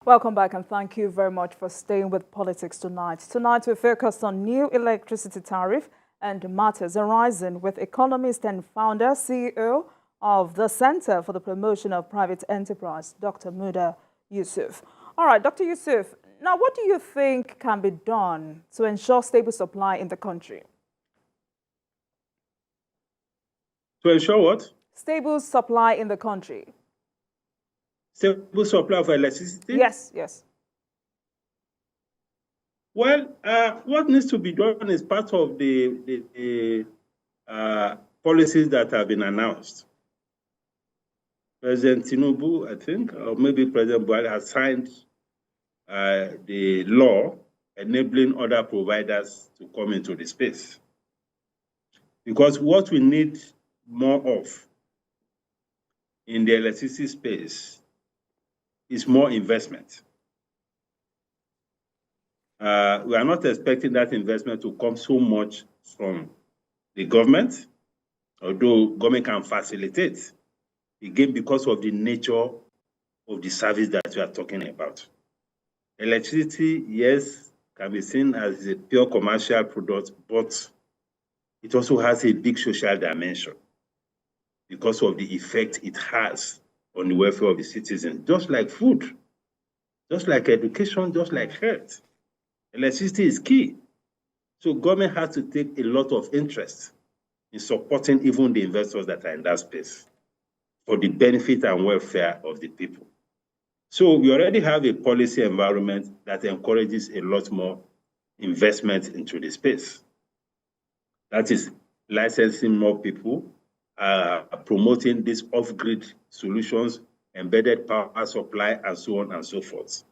Welcome back and thank you very much for staying with politics tonight. Tonight we focused on new electricity tariff and matters arising with economist and founder CEO of the Center for the Promotion of Private Enterprise, Dr. Muda Yusuf. All right, Dr. Yusuf, now what do you think can be done to ensure stable supply in the country? To ensure what? Stable supply in the country. Stable supply of electricity? Yes, yes. Well, what needs to be done is part of the policies that have been announced. President Tinubu, I think, or maybe President Buhari has signed the law enabling other providers to come into the space. Because what we need more of in the electricity space is more investment. We are not expecting that investment to come so much from the government, although government can facilitate, again, because of the nature of the service that we are talking about. Electricity, yes, can be seen as a pure commercial product, but it also has a big social dimension because of the effect it has on the welfare of the citizens, just like food, just like education, just like health. Electricity is key. So government has to take a lot of interest in supporting even the investors that are in that space for the benefit and welfare of the people. So we already have a policy environment that encourages a lot more investment into the space. That is licensing more people, promoting these off-grid solutions, embedded power supply, and so on and so forth.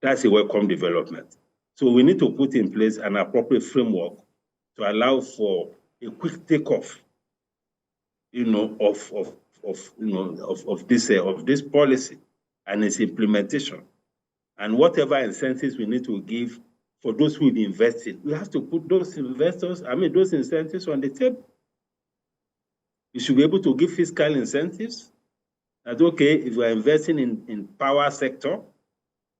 That's a welcome development. So we need to put in place an appropriate framework to allow for a quick takeoff, of this policy and its implementation. And whatever incentives we need to give for those who will be investing, we have to put those incentives on the table. You should be able to give fiscal incentives. That, okay, if we are investing in power sector,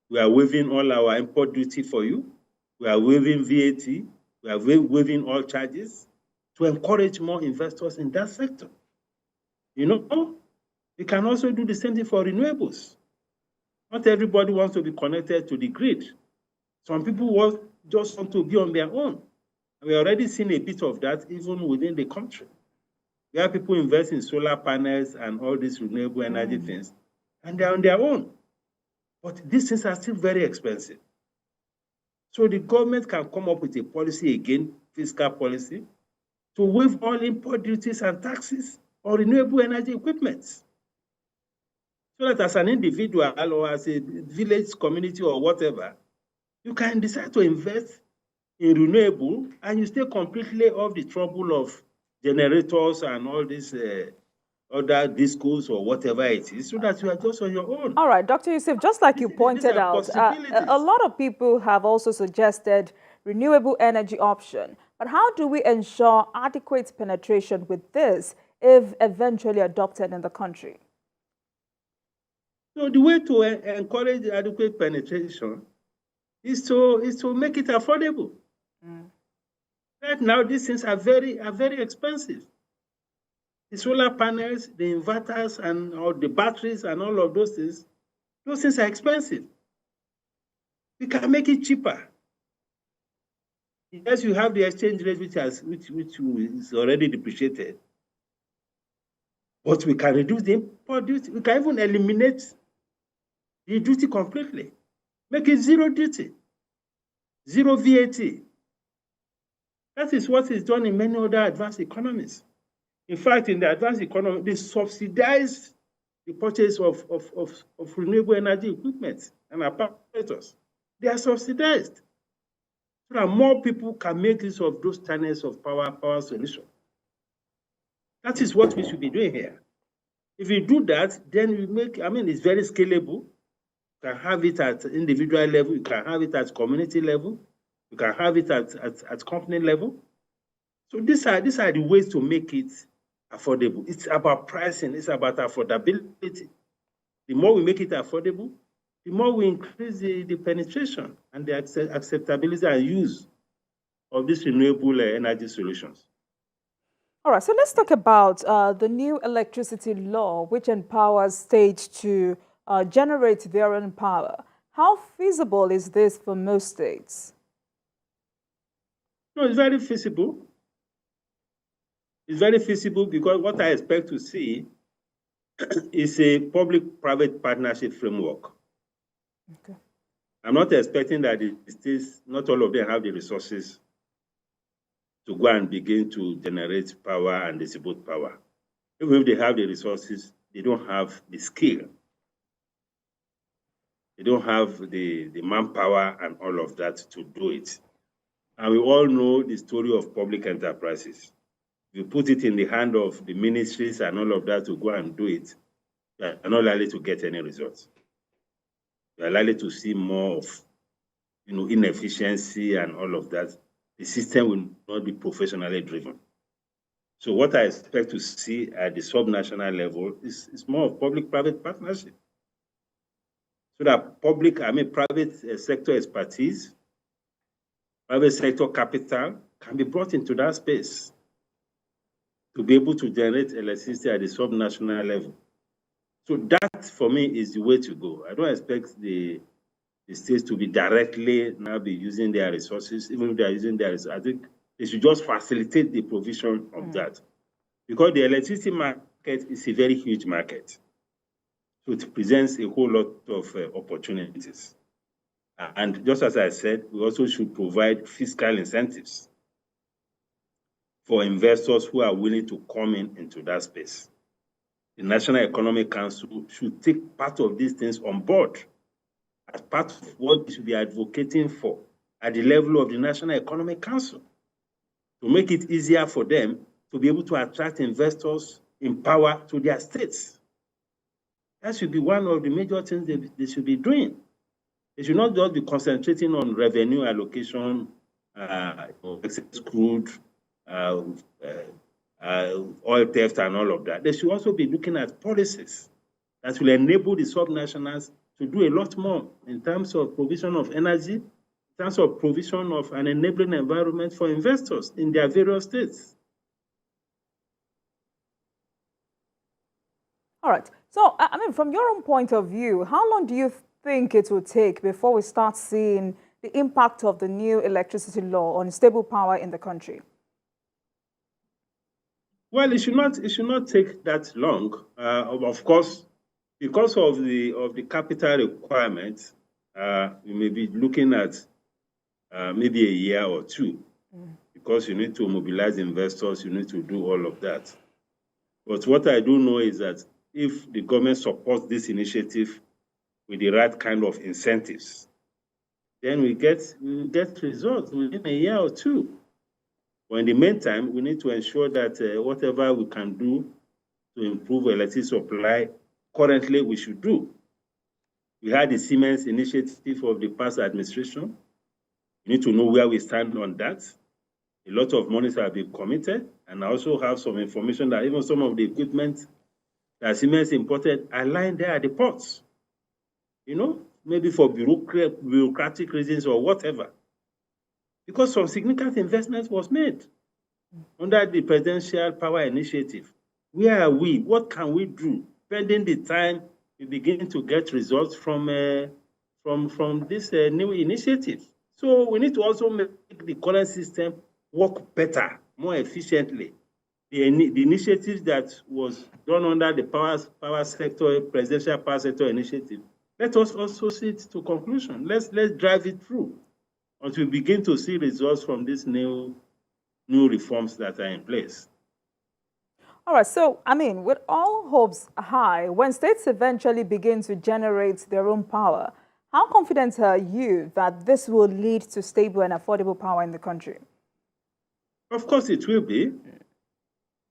we are waiving all our import duty for you. We are waiving VAT. We are waiving all charges to encourage more investors in that sector. We can also do the same thing for renewables. Not everybody wants to be connected to the grid. Some people just want to be on their own. We already seen a bit of that even within the country. Where people invest in solar panels and all these renewable energy things, and they're on their own. But these things are still very expensive. So the government can come up with a policy, again, fiscal policy, to waive all import duties and taxes on renewable energy equipment. So that as an individual or as a village community or whatever, you can decide to invest in renewable and you stay completely off the trouble of generators and all these other discos or whatever it is, so that you are just on your own. All right, Dr. Yusuf, just like you pointed out, a lot of people have also suggested renewable energy option. But how do we ensure adequate penetration with this if eventually adopted in the country? So the way to encourage adequate penetration is to make it affordable. Right now, these things are very expensive. The solar panels, the inverters, and all the batteries, and all of those things are expensive. We can make it cheaper. Yes, you have the exchange rate, which is already depreciated. But we can reduce the import duty. We can even eliminate the duty completely. Make it zero duty, zero VAT. That is what is done in many other advanced economies. In fact, in the advanced economy, they subsidize the purchase of renewable energy equipment and apparatus. They are subsidized so that more people can make use of those channels of power solution. That is what we should be doing here. If we do that, then we make, it's very scalable. You can have it at individual level, you can have it at community level, you can have it at company level. So these are the ways to make it affordable. It's about pricing, it's about affordability. The more we make it affordable, the more we increase the penetration and the acceptability and use of these renewable energy solutions. All right, so let's talk about the new electricity law, which empowers states to generate their own power. How feasible is this for most states? No, it's very feasible. It's very feasible because what I expect to see is a public-private partnership framework. Okay. I'm not expecting that the states, not all of them have the resources to go and begin to generate power and distribute power. Even if they have the resources, they don't have the skill. They don't have the manpower and all of that to do it. And we all know the story of public enterprises. You put it in the hand of the ministries and all of that to go and do it, you are not likely to get any results. You are likely to see more of inefficiency and all of that. The system will not be professionally driven. So what I expect to see at the subnational level is more of public-private partnership. So that private sector expertise, private sector capital can be brought into that space to be able to generate electricity at the subnational level. So that, for me, is the way to go. I don't expect the states to be directly now be using their resources. Even if they are using their resources, I think they should just facilitate the provision of that. Because the electricity market is a very huge market. So it presents a whole lot of opportunities. And just as I said, we also should provide fiscal incentives for investors who are willing to come into that space. The National Economic Council should take part of these things on board as part of what we should be advocating for at the level of the National Economic Council to make it easier for them to be able to attract investors in power to their states. That should be one of the major things they should be doing. They should not just be concentrating on revenue allocation, excess crude, oil theft and all of that. They should also be looking at policies that will enable the subnationals to do a lot more in terms of provision of energy, in terms of provision of an enabling environment for investors in their various states. All right. So, I mean, from your own point of view, how long do you think it will take before we start seeing the impact of the new electricity law on stable power in the country? Well, it should not take that long. Of course, because of the capital requirement, you may be looking at maybe a year or two, because you need to mobilize investors, you need to do all of that. But what I do know is that if the government supports this initiative with the right kind of incentives, then we get results within a year or two. But in the meantime, we need to ensure that whatever we can do to improve electricity supply, currently we should do. We had the Siemens initiative of the past administration. We need to know where we stand on that. A lot of monies have been committed, and I also have some information that even some of the equipment that Siemens imported are lying there at the ports. Maybe for bureaucratic reasons or whatever. Because some significant investment was made under the Presidential Power Initiative. Where are we? What can we do? Pending the time we begin to get results from this new initiative. So we need to also make the current system work better, more efficiently. The initiatives that was done under the power sector, Presidential Power Sector Initiative, let us also see it to conclusion. Let's drive it through until we begin to see results from these new reforms that are in place. All right, so, I mean, with all hopes high, when states eventually begin to generate their own power, how confident are you that this will lead to stable and affordable power in the country? Of course it will be.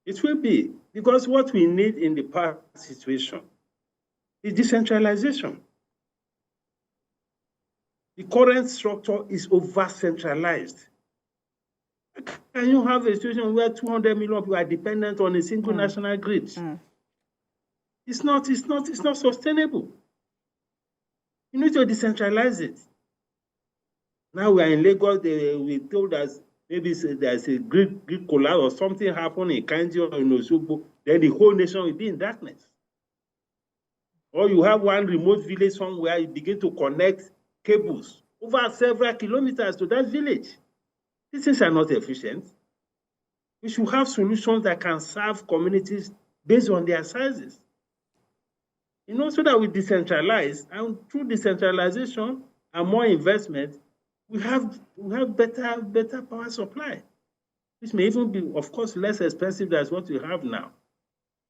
It will be, because what we need in the power situation is decentralization. The current structure is over-centralized. Can you have a situation where 200 million people are dependent on a single national grid? It's not sustainable. You need to decentralize it. Now we are in Lagos, we told us maybe there's a Greek collapse or something happened in Kanji or in Osogbo, then the whole nation will be in darkness. Or you have one remote village somewhere, you begin to connect cables over several kilometers to that village. These things are not efficient. We should have solutions that can serve communities based on their sizes. So that we decentralize, and through decentralization and more investment, we have better power supply, which may even be, of course, less expensive than what we have now.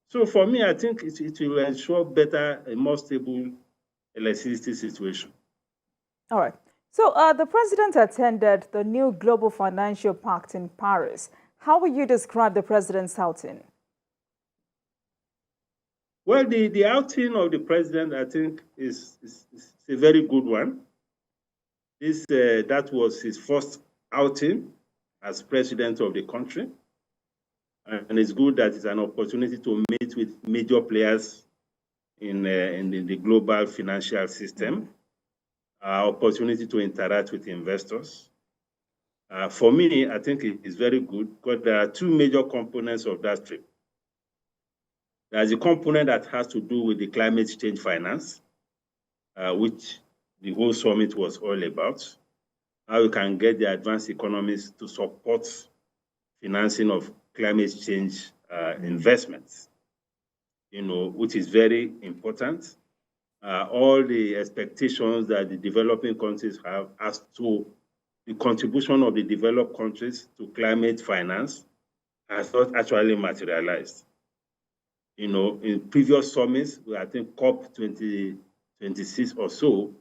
So for me, I think it will ensure better and more stable electricity situation. All right. So the president attended the new Global Financial Pact in Paris. How will you describe the president's outing? Well, the outing of the president, I think, is a very good one. That was his first outing as president of the country. And it's good that it's an opportunity to meet with major players in the global financial system, opportunity to interact with investors. For me, I think it is very good because there are two major components of that trip. There's a component that has to do with the climate change finance, which the whole summit was all about. How we can get the advanced economies to support financing of climate change investments, which is very important. All the expectations that the developing countries have as to the contribution of the developed countries to climate finance has not actually materialized. In previous summits, I think COP 2026 or so,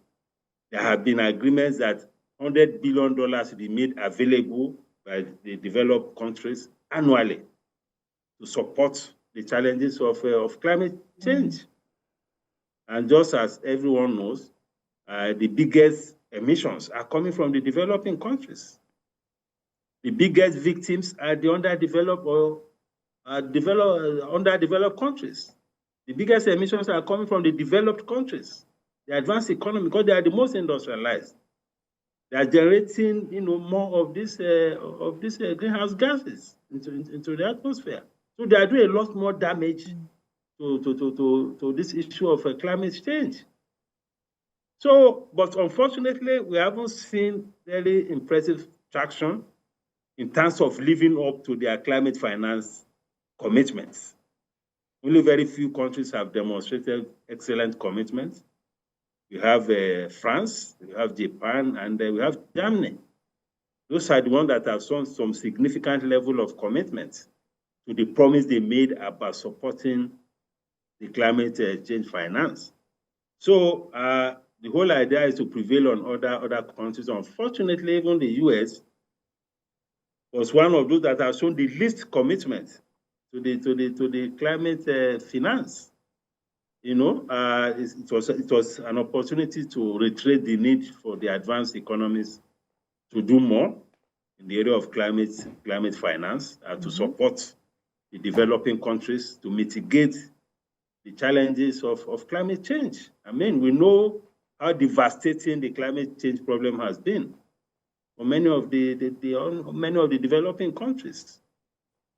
there have been agreements that $100 billion will be made available by the developed countries annually to support the challenges of climate change. And just as everyone knows, the biggest emissions are coming from the developing countries. The biggest victims are the underdeveloped or underdeveloped countries. The biggest emissions are coming from the developed countries, the advanced economy, because they are the most industrialized. They are generating, more of this greenhouse gases into the atmosphere. So they are doing a lot more damage to this issue of climate change. So, but unfortunately, we haven't seen very impressive traction in terms of living up to their climate finance commitments. Only very few countries have demonstrated excellent commitments. We have France, we have Japan, and we have Germany. Those are the ones that have shown some significant level of commitment to the promise they made about supporting the climate change finance. So the whole idea is to prevail on other countries. Unfortunately, even the US was one of those that have shown the least commitment to the climate finance. It was an opportunity to reiterate the need for the advanced economies to do more in the area of climate finance, to support the developing countries to mitigate the challenges of climate change. I mean, we know how devastating the climate change problem has been for many of the developing countries.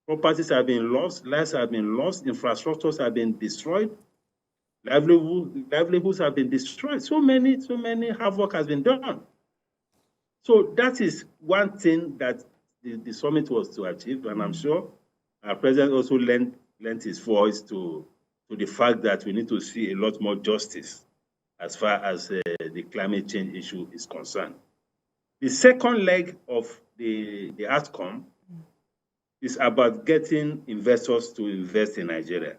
Properties have been lost, lives have been lost, infrastructures have been destroyed, livelihoods have been destroyed. So many havoc has been done. So that is one thing that the summit was to achieve, and I'm sure our president also lent his voice to the fact that we need to see a lot more justice as far as the climate change issue is concerned. The second leg of the outcome is about getting investors to invest in Nigeria.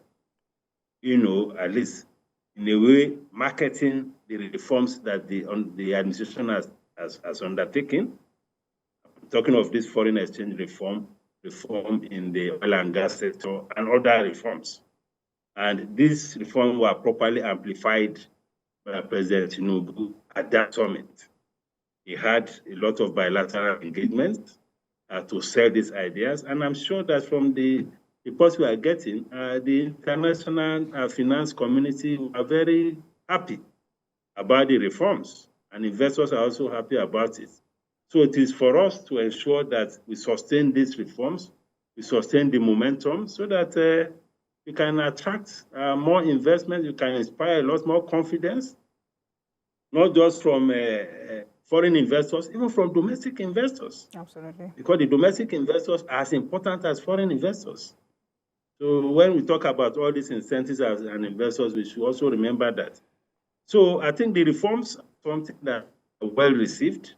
At least in a way, marketing the reforms that the administration has undertaken. I'm talking of this foreign exchange reform in the oil and gas sector, and other reforms. And these reforms were properly amplified by President Tinubu at that summit. He had a lot of bilateral engagements to sell these ideas, and I'm sure that from the reports we are getting, the international finance community are very happy about the reforms, and investors are also happy about it. So it is for us to ensure that we sustain these reforms, we sustain the momentum so that we can attract more investment, you can inspire a lot more confidence, not just from foreign investors, even from domestic investors. Absolutely. Because the domestic investors are as important as foreign investors. So when we talk about all these incentives as an investors, we should also remember that. So I think the reforms, something that are well received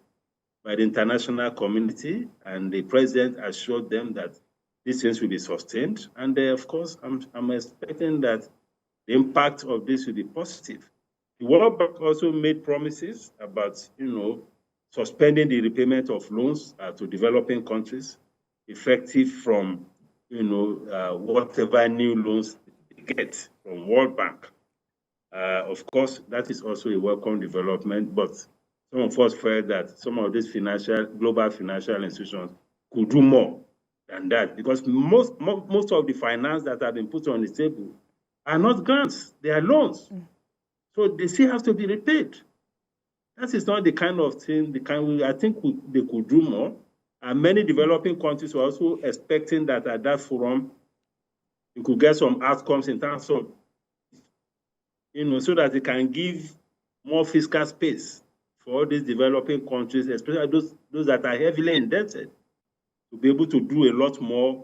by the international community, and the president assured them that these things will be sustained. And of course, I'm expecting that the impact of this will be positive. The World Bank also made promises about, suspending the repayment of loans to developing countries, effective from, whatever new loans they get from World Bank. Of course, that is also a welcome development, but some of us felt that some of these global financial institutions could do more than that, because most of the finance that have been put on the table are not grants, they are loans. So they still have to be repaid. That is not the kind of thing, I think they could do more. And many developing countries were also expecting that at that forum, you could get some outcomes in terms of, so that they can give more fiscal space for all these developing countries, especially those that are heavily indebted, to be able to do a lot more,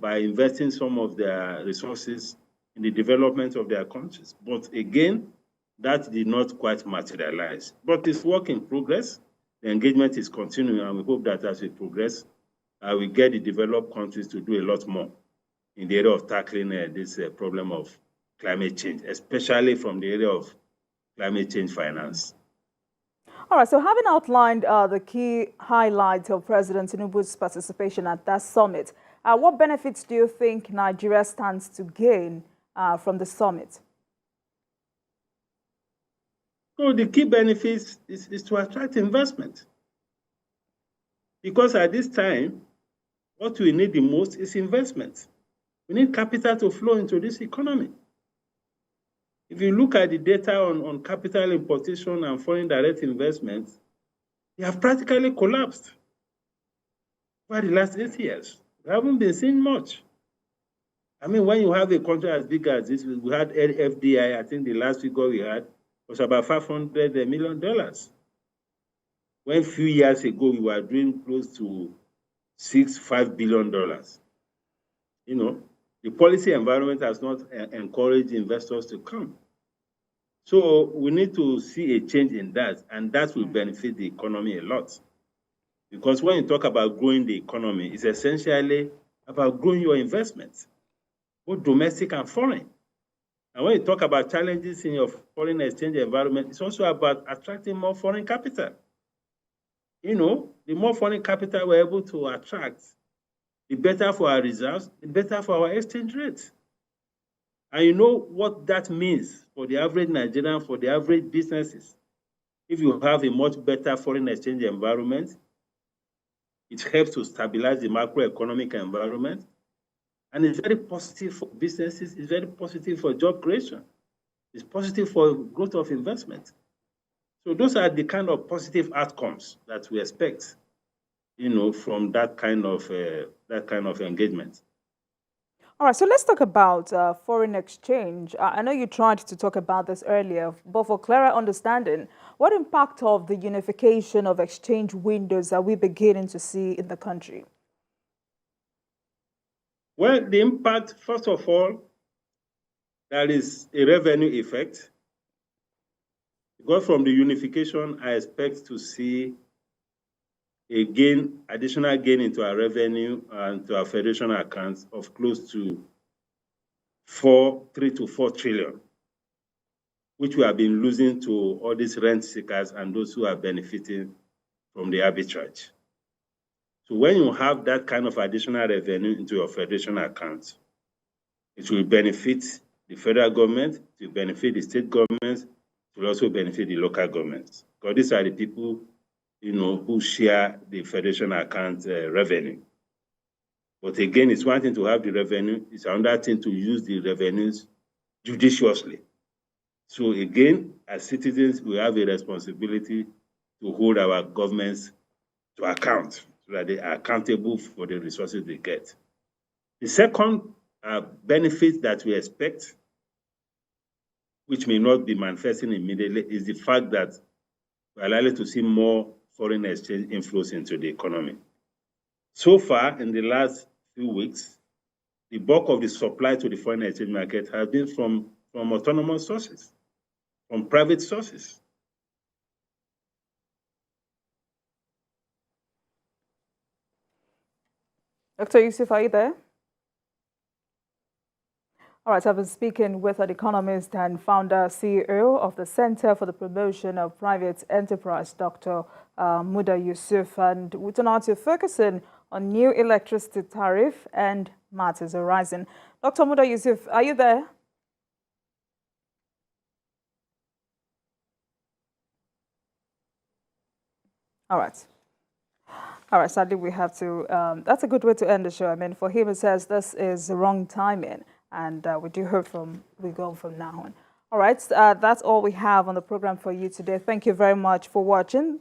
by investing some of their resources in the development of their countries. But again, that did not quite materialize. But it's work in progress. The engagement is continuing, and we hope that as we progress, we get the developed countries to do a lot more in the area of tackling this problem of climate change, especially from the area of climate change finance. All right, so having outlined the key highlights of President Tinubu's participation at that summit, what benefits do you think Nigeria stands to gain from the summit? So the key benefits is to attract investment. Because at this time, what we need the most is investment. We need capital to flow into this economy. If you look at the data on capital importation and foreign direct investments, they have practically collapsed over the last 8 years. We haven't been seeing much. I mean, when you have a country as big as this, we had FDI, I think the last figure we had was about $500 million. When a few years ago, we were doing close to $5 billion. The policy environment has not encouraged investors to come. So we need to see a change in that, and that will benefit the economy a lot. Because when you talk about growing the economy, it's essentially about growing your investments, both domestic and foreign. And when you talk about challenges in your foreign exchange environment, it's also about attracting more foreign capital. The more foreign capital we're able to attract, the better for our reserves, the better for our exchange rate. And you know what that means for the average Nigerian, for the average businesses. If you have a much better foreign exchange environment, it helps to stabilize the macroeconomic environment. And it's very positive for businesses, it's very positive for job creation. It's positive for growth of investment. So those are the kind of positive outcomes that we expect, from that kind of engagement. All right, so let's talk about foreign exchange. I know you tried to talk about this earlier, but for clearer understanding, what impact of the unification of exchange windows are we beginning to see in the country? Well, the impact, first of all, there is a revenue effect. Because from the unification, I expect to see a additional gain into our revenue and to our federation accounts of close to 3 to 4 trillion, which we have been losing to all these rent seekers and those who are benefiting from the arbitrage. So when you have that kind of additional revenue into your federation accounts, it will benefit the federal government, it will benefit the state governments, it will also benefit the local governments. Because these are the people who share the federation account revenue. But again, it's one thing to have the revenue, it's another thing to use the revenues judiciously. So again, as citizens, we have a responsibility to hold our governments to account so that they are accountable for the resources they get. The second benefit that we expect, which may not be manifesting immediately, is the fact that we are likely to see more foreign exchange inflows into the economy. So far, in the last few weeks, the bulk of the supply to the foreign exchange market has been from autonomous sources, from private sources. Dr. Yusuf, are you there? All right, I've been speaking with an economist and founder, CEO of the Center for the Promotion of Private Enterprise, Dr. Muda Yusuf, and tonight we're focusing on new electricity tariff and matters arising. Dr. Muda Yusuf, are you there? All right. All right, sadly, we have to, that's a good way to end the show. I mean, for him, it says this is the wrong timing, and we do hope we go from now on. All right, that's all we have on the program for you today. Thank you very much for watching.